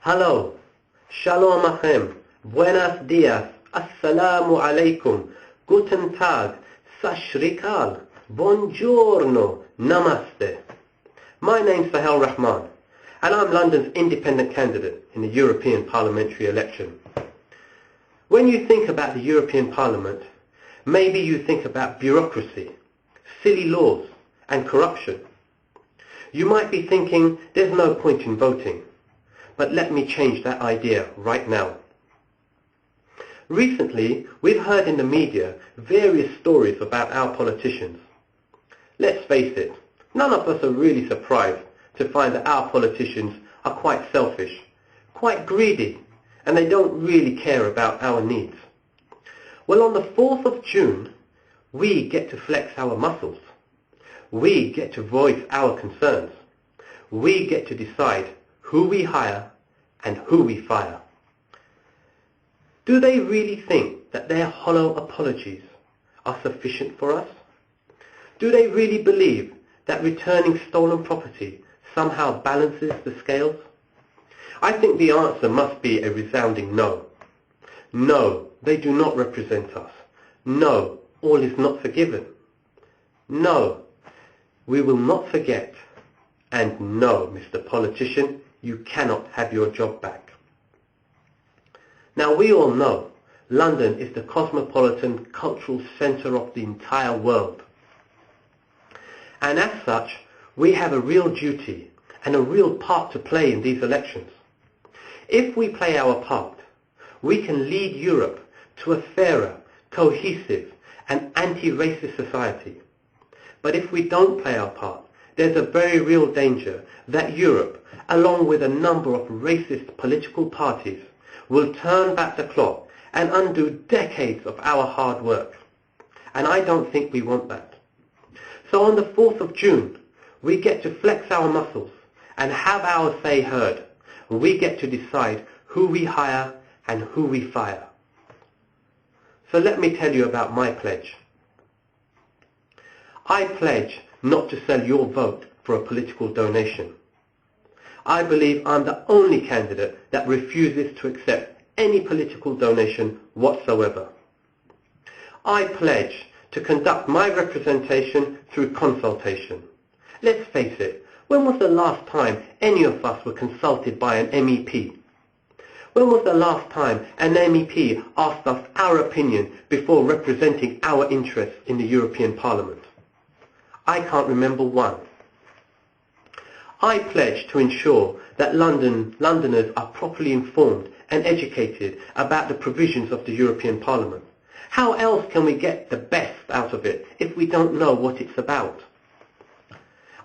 Hello, Shalom Achem, Buenos Dias, Assalamu Alaikum, Guten Tag, Sashrikal, Buongiorno, Namaste. My name's Sohale Rahman, and I'm London's independent candidate in the European Parliamentary election. When you think about the European Parliament, maybe you think about bureaucracy, silly laws, and corruption. You might be thinking there's no point in voting, but let me change that idea right now. Recently, we've heard in the media various stories about our politicians. Let's face it, none of us are really surprised to find that our politicians are quite selfish, quite greedy, and they don't really care about our needs. Well, on the 4th of June, we get to flex our muscles. We get to voice our concerns. We get to decide who we hire and who we fire. Do they really think that their hollow apologies are sufficient for us? Do they really believe that returning stolen property somehow balances the scales? I think the answer must be a resounding no. No, they do not represent us. No, all is not forgiven. No, we will not forget. And no, Mr. Politician, you cannot have your job back. Now, we all know London is the cosmopolitan cultural centre of the entire world. And as such, we have a real duty and a real part to play in these elections. If we play our part, we can lead Europe to a fairer, cohesive and anti-racist society. But if we don't play our part, there's a very real danger that Europe, along with a number of racist political parties, will turn back the clock and undo decades of our hard work. And I don't think we want that. So on the 4th of June, we get to flex our muscles and have our say heard. We get to decide who we hire and who we fire. So let me tell you about my pledge. I pledge not to sell your vote for a political donation. I believe I'm the only candidate that refuses to accept any political donation whatsoever. I pledge to conduct my representation through consultation. Let's face it, when was the last time any of us were consulted by an MEP? When was the last time an MEP asked us our opinion before representing our interests in the European Parliament? I can't remember one. I pledge to ensure that Londoners are properly informed and educated about the provisions of the European Parliament. How else can we get the best out of it if we don't know what it's about?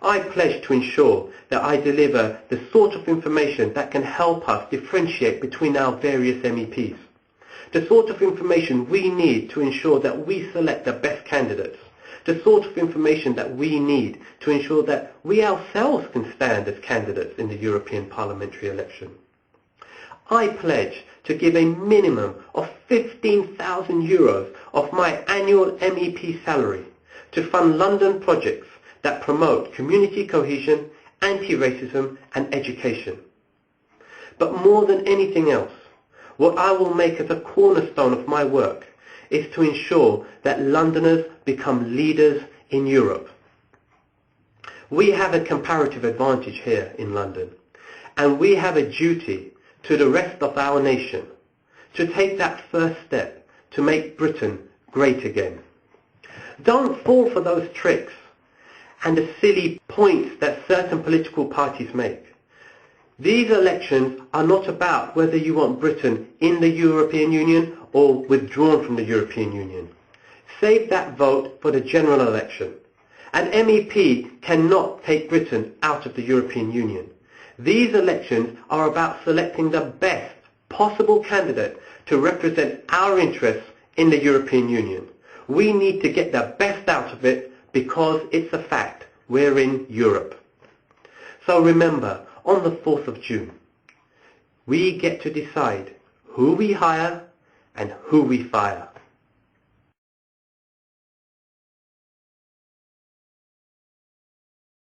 I pledge to ensure that I deliver the sort of information that can help us differentiate between our various MEPs. The sort of information we need to ensure that we select the best candidates. The sort of information that we need to ensure that we ourselves can stand as candidates in the European Parliamentary election. I pledge to give a minimum of €15,000 of my annual MEP salary to fund London projects that promote community cohesion, anti-racism and education. But more than anything else, what I will make as a cornerstone of my work is to ensure that Londoners become leaders in Europe. We have a comparative advantage here in London, and we have a duty to the rest of our nation to take that first step to make Britain great again. Don't fall for those tricks and the silly points that certain political parties make. These elections are not about whether you want Britain in the European Union or withdrawn from the European Union. Save that vote for the general election. An MEP cannot take Britain out of the European Union. These elections are about selecting the best possible candidate to represent our interests in the European Union. We need to get the best out of it because it's a fact. We're in Europe. So remember, on the 4th of June, we get to decide who we hire and who we fire.